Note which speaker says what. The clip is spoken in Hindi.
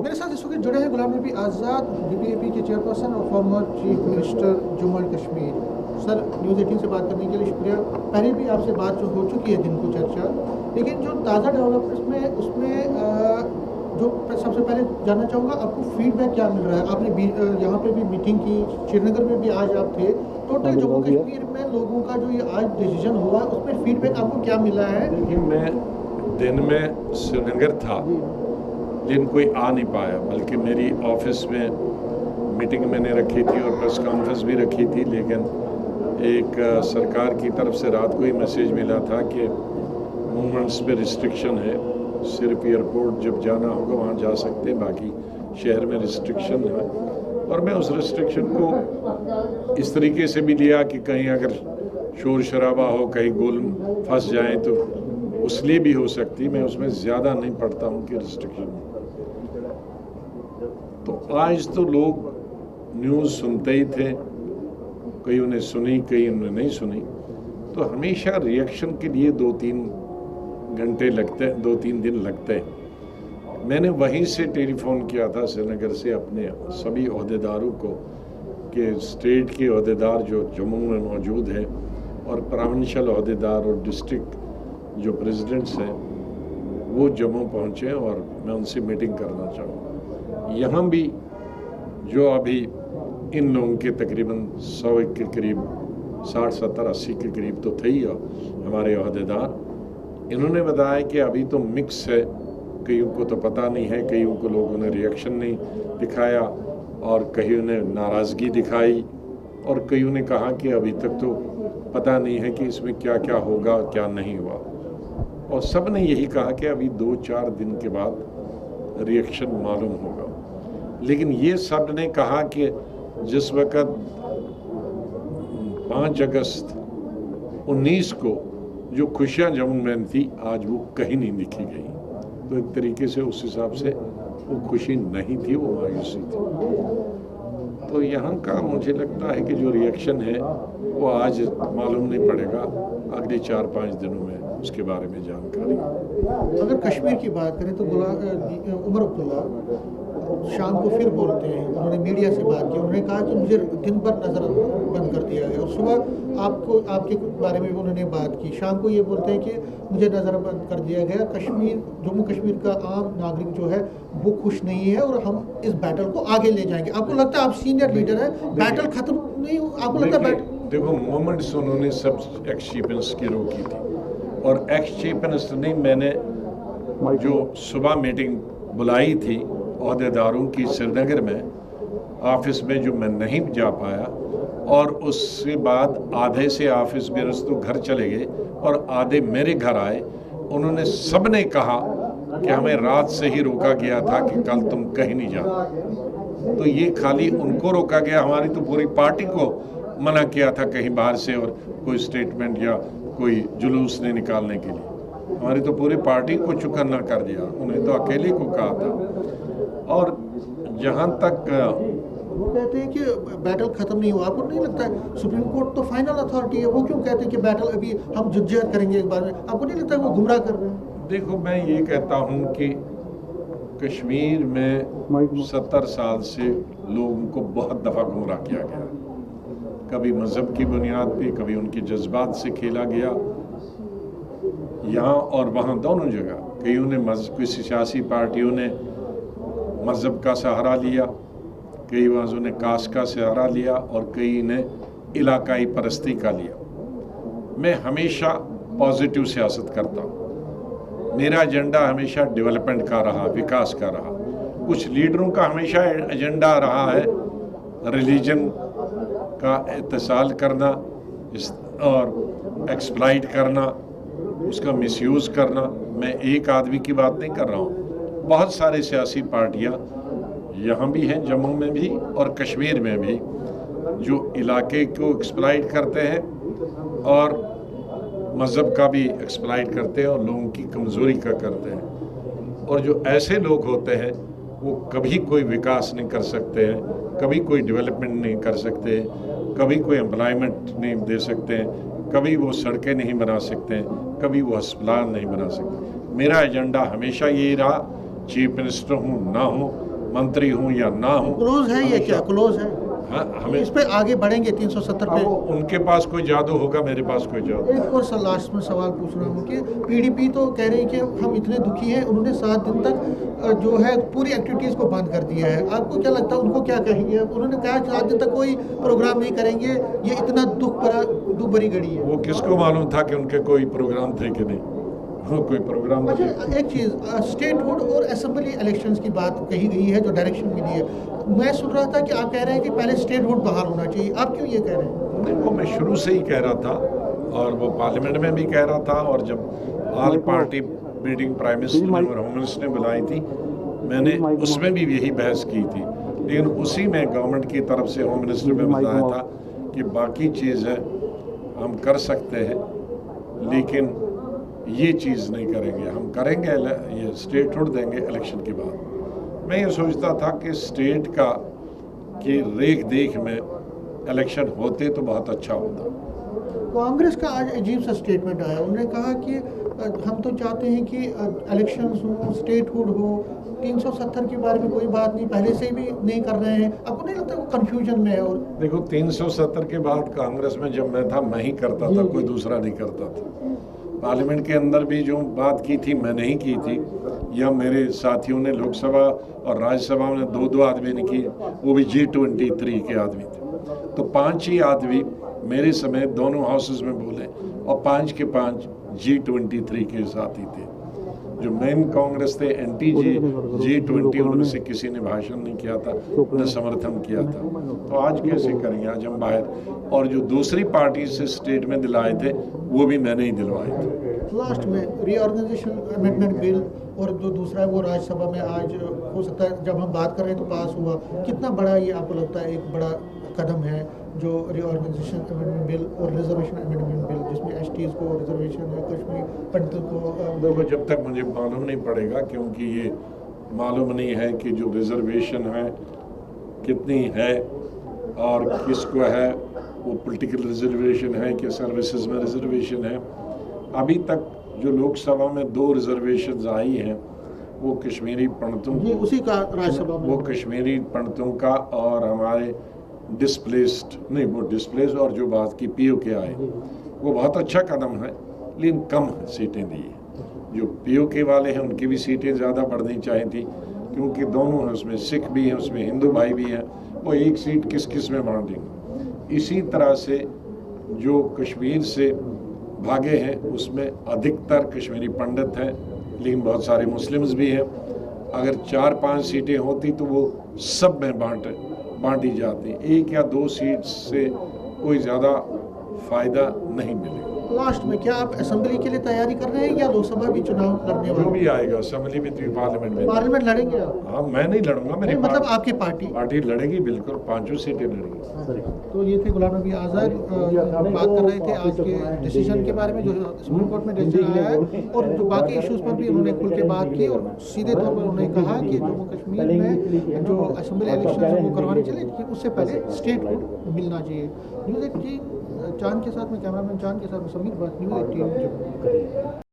Speaker 1: मेरे साथ इस वक्त जुड़े हैं गुलाम नबी आज़ाद, बीपीएपी के चेयरपर्सन और former chief minister Jammu and Kashmir. Sir, news 18 से बात करने के लिए शुक्रिया। पहले भी आपसे बात जो हो चुकी है दिन को चर्चा, लेकिन जो ताज़ा डेवलपमेंट्स में उसमें जो सबसे पहले जानना चाहूँगा, आपको फीडबैक क्या मिल रहा है? आपने यहाँ पे भी मीटिंग की, श्रीनगर में भी आज आप थे। टोटल जम्मू कश्मीर में लोगों का जो ये आज डिसीजन हुआ, उसमें फीडबैक आपको क्या मिला है?
Speaker 2: देखिए, मैं दिन में श्रीनगर था लेकिन कोई आ नहीं पाया, बल्कि मेरी ऑफिस में मीटिंग मैंने रखी थी और प्रेस कॉन्फ्रेंस भी रखी थी। लेकिन एक सरकार की तरफ से रात को ही मैसेज मिला था कि मूवमेंट्स पे रिस्ट्रिक्शन है, सिर्फ एयरपोर्ट जब जाना होगा वहाँ जा सकते हैं, बाकी शहर में रिस्ट्रिक्शन है। और मैं उस रिस्ट्रिक्शन को इस तरीके से भी लिया कि कहीं अगर शोर शराबा हो, कहीं गोल फंस जाए तो उसलिए भी हो सकती, मैं उसमें ज़्यादा नहीं पढ़ता हूँ कि रिस्ट्रिक्शन। तो आज तो लोग न्यूज़ सुनते ही थे, कई उन्हें सुनी, कई उन्हें नहीं सुनी। तो हमेशा रिएक्शन के लिए 2-3 घंटे लगते हैं, 2-3 दिन लगते हैं। मैंने वहीं से टेलीफोन किया था श्रीनगर से अपने सभी ओहदेदारों को कि स्टेट के ओहदेदार जो जम्मू में मौजूद हैं और प्रोविंशियल ओहदेदार और डिस्ट्रिक्ट जो प्रेसिडेंट्स हैं वो जम्मू पहुँचे और मैं उनसे मीटिंग करना चाहूँगा। यहाँ भी जो अभी इन लोगों के तकरीबन 100 के करीब, 60, 70, 80 के करीब तो थे ही हमारे ओहदेदार, इन्होंने बताया कि अभी तो मिक्स है, कईयों को तो पता नहीं है, कईयों को लोगों ने रिएक्शन नहीं दिखाया और कईयों ने नाराज़गी दिखाई और कईयों ने कहा कि अभी तक तो पता नहीं है कि इसमें क्या क्या होगा, क्या नहीं हुआ। और सब ने यही कहा कि अभी 2-4 दिन के बाद रिएक्शन मालूम होगा। लेकिन ये सब ने कहा कि जिस वक़्त 5 अगस्त 19 को जो खुशियाँ जम्मू में थी, आज वो कहीं नहीं दिखी गई। तो एक तरीके से उस हिसाब से वो खुशी नहीं थी, वो मायूसी थी। तो यहाँ का मुझे लगता है कि जो रिएक्शन है वो आज मालूम नहीं पड़ेगा, अगले 4-5 दिनों में उसके बारे में जानकारी।
Speaker 1: अगर कश्मीर की बात करें तो उमर अब्दुल्ला शाम को फिर बोलते हैं, उन्होंने मीडिया से बात की, उन्होंने कहा कि मुझे दिन भर नज़र बंद कर दिया गया और सुबह आपके बारे में भी उन्होंने बात की। शाम को ये बोलते हैं कि मुझे नज़र बंद कर दिया गया। जम्मू कश्मीर का आम नागरिक जो है वो खुश नहीं है और हम इस बैटल को आगे ले जाएंगे। आपको लगता है, आप सीनियर लीडर है, बैटल खत्म नहीं, आपको लगता है? देखो,
Speaker 2: मोमेंट्स उन्होंने सब एक्स चीफ मिनिस्टर की रोकी थी और एक्स चीफ मिनिस्टर ने, मैंने जो सुबह मीटिंग बुलाई थी ओहदेदारों की श्रीनगर में ऑफिस में, जो मैं नहीं जा पाया, और उसके बाद आधे से ऑफिस मेरे तो घर चले गए और आधे मेरे घर आए। उन्होंने सब ने कहा कि हमें रात से ही रोका गया था कि कल तुम कहीं नहीं जाना। तो ये खाली उनको रोका गया, हमारी तो पूरी पार्टी को मना किया था कहीं बाहर से और कोई स्टेटमेंट या कोई जुलूस नहीं निकालने के लिए। हमारी तो पूरी पार्टी को चुकन्ना कर दिया, उन्हें तो अकेले को कहा था। और जहाँ तक
Speaker 1: वो कहते हैं कि बैटल खत्म नहीं हुआ, आपको नहीं लगता है सुप्रीम कोर्ट तो फाइनल अथॉरिटी है, वो क्यों कहते हैं कि बैटल अभी हम जद्दोजहद करेंगे इस बारे में? आपको नहीं लगता है वो गुमराह कर रहे हैं?
Speaker 2: देखो, मैं ये कहता हूँ कि कश्मीर में 70 साल से लोगों को बहुत दफ़ा गुमराह किया गया, कभी मज़हब की बुनियाद पे, कभी उनके जज्बात से खेला गया, यहाँ और वहाँ दोनों जगह। कईयों ने किसी सियासी पार्टियों ने मज़हब का सहारा लिया, कई वाजों ने कास्ट का सहारा लिया और कई ने इलाकाई परस्ती का लिया। मैं हमेशा पॉजिटिव सियासत करता हूँ, मेरा एजेंडा हमेशा डेवलपमेंट का रहा, विकास का रहा। कुछ लीडरों का हमेशा एजेंडा रहा है रिलीजन का इत्तेसाल करना और एक्सप्लॉइट करना, उसका मिसयूज़ करना। मैं एक आदमी की बात नहीं कर रहा हूँ, बहुत सारे सियासी पार्टियाँ यहाँ भी हैं, जम्मू में भी और कश्मीर में भी, जो इलाके को एक्सप्लॉइट करते हैं और मज़हब का भी एक्सप्लॉइट करते हैं और लोगों की कमज़ोरी का करते हैं। और जो ऐसे लोग होते हैं वो कभी कोई विकास नहीं कर सकते हैं, कभी कोई डेवलपमेंट नहीं कर सकते, कभी कोई एम्प्लॉयमेंट नहीं दे सकते हैं, कभी वो सड़कें नहीं बना सकते हैं, कभी वो अस्पताल नहीं बना सकते। मेरा एजेंडा हमेशा यही रहा, चीफ मिनिस्टर हूँ ना हूँ, मंत्री हूँ या ना हूँ।
Speaker 1: क्लोज है ये क्या क्लोज है?
Speaker 2: हाँ, हमें
Speaker 1: इस पे आगे बढ़ेंगे 370 पे।
Speaker 2: उनके पास कोई जादू होगा, मेरे पास कोई जादू।
Speaker 1: एक और लास्ट में सवाल पूछ रहा हूँ कि पीडीपी तो कह रही है कि हम इतने दुखी हैं, उन्होंने 7 दिन तक जो है पूरी एक्टिविटीज़ को बंद कर दिया है। आपको क्या लगता है उनको क्या कहेंगे? उन्होंने कहा 7 दिन तक कोई प्रोग्राम नहीं करेंगे, ये इतना दुख भरी घड़ी है।
Speaker 2: वो किसको मालूम था कि उनके कोई प्रोग्राम थे कि नहीं? वो कोई प्रोग्राम
Speaker 1: अच्छा,
Speaker 2: नहीं।
Speaker 1: एक चीज़, स्टेटहुड और असेंबली इलेक्शंस की बात कही गई है, जो डायरेक्शन मिली है। मैं सुन रहा था कि आप कह रहे हैं कि पहले स्टेटहुड बहाल होना चाहिए। आप क्यों ये कह रहे हैं?
Speaker 2: देखो, मैं शुरू से ही कह रहा था और वो पार्लियामेंट में भी कह रहा था, और जब all party meeting prime minister ने और होम मिनिस्टर ने बुलाई थी, मैंने उसमें भी यही बहस की थी। लेकिन उसी में गवर्नमेंट की तरफ से होम मिनिस्टर ने बताया था कि बाकी चीज़ें हम कर सकते हैं, लेकिन ये चीज़ नहीं करेंगे। हम करेंगे ये स्टेटहुड देंगे इलेक्शन के बाद। मैं ये सोचता था कि स्टेट का कि रेख देख में इलेक्शन होते तो बहुत अच्छा होता।
Speaker 1: कांग्रेस का आज अजीब सा स्टेटमेंट आया। उन्होंने कहा कि हम तो चाहते हैं कि इलेक्शंस हो, स्टेटहुड हो, 370 के बारे में कोई बात नहीं, पहले से भी नहीं कर रहे हैं। आपको नहीं लगता वो कंफ्यूजन में है? और
Speaker 2: देखो, 370 के बाद कांग्रेस में जब मैं था, मैं ही करता था, कोई दूसरा नहीं करता था। पार्लियामेंट के अंदर भी जो बात की थी मैंने ही की थी, या मेरे साथियों ने लोकसभा और राज्यसभा में 2-2 आदमी ने की, वो भी G23 के आदमी थे। तो 5 ही आदमी मेरे समेत दोनों हाउसेस में बोले, और 5 के 5 G23 के साथी थे। जो मेन कांग्रेस थे एंटी G20, उनमें से किसी ने भाषण नहीं किया था, न समर्थन किया था। तो आज कैसे करेंगे? आज हम बाहर, और जो दूसरी पार्टी से स्टेट में दिलाए थे वो भी मैंने ही दिलवाए थे।
Speaker 1: लास्ट में रीऑर्गेनाइजेशन अमेंडमेंट बिल और जो दूसरा है वो राज्यसभा में आज हो सकता है, जब हम बात कर रहे हैं तो पास हुआ। कितना बड़ा ये आपको लगता है एक बड़ा कदम है जो रीऑर्गेनाइजेशन अमेंडमेंट बिल और रिजर्वेशन अमेंडमेंट बिल, जिसमें एसटीज को रिजर्वेशन है, कश्मीरी पंडितों को?
Speaker 2: देखो, जब तक मुझे मालूम नहीं पड़ेगा, क्योंकि ये मालूम नहीं है कि जो रिजर्वेशन है कितनी है और किसको है, वो पॉलिटिकल रिजर्वेशन है कि सर्विसेज में रिजर्वेशन है। अभी तक जो लोकसभा में 2 रिजर्वेशन आई हैं वो कश्मीरी पंडितों
Speaker 1: जी, उसी का राज्यसभा में
Speaker 2: वो कश्मीरी पंडितों का, और हमारे डिस्प्लेस्ड नहीं, वो डिस्प्लेस्ड और जो बात की पीओ के आए, वो बहुत अच्छा कदम है, लेकिन कम सीटें दी है। जो पीओ के वाले हैं उनकी भी सीटें ज़्यादा बढ़नी चाहिए थी, क्योंकि दोनों हैं, उसमें सिख भी हैं, उसमें हिंदू भाई भी हैं, वो एक सीट किस किस में बांटेंगे। इसी तरह से जो कश्मीर से भागे हैं उसमें अधिकतर कश्मीरी पंडित हैं, लेकिन बहुत सारे मुस्लिम्स भी हैं। अगर 4-5 सीटें होती तो वो सब में बांटी जाती। 1 या 2 सीट से कोई ज़्यादा फ़ायदा नहीं मिलेगा।
Speaker 1: लास्ट में क्या आप असेंबली के लिए तैयारी कर रहे हैं या लोकसभा भी चुनाव लड़ने
Speaker 2: जो
Speaker 1: वाले?
Speaker 2: भी आएगा असेंबली में तो पार्लियामेंट में।
Speaker 1: पार्लियामेंट लड़ेंगे आप?
Speaker 2: हाँ, मैं नहीं लड़ूंगा, मेरी
Speaker 1: नहीं, मतलब आपकी पार्टी
Speaker 2: लड़ेगी, बिल्कुल 5 सीटें लड़ेगी।
Speaker 1: तो ये थे गुलाम नबी आज़ाद, बात कर रहे थे आज के डिसीजन के बारे में, जो सुप्रीम कोर्ट में डिसीजन आया है, और जो बाकी इश्यूज पर भी उन्होंने खुल के बात की, और सीधे तौर पर उन्होंने कहा कि जम्मू कश्मीर में जो असेंबली इलेक्शन वो करवानी चाहिए, लेकिन उससे पहले स्टेटहुड मिलना चाहिए। न्यूज़ 18 चांद के साथ में, कैमरामैन चांद के साथ में समीर बात, न्यूज़ 18।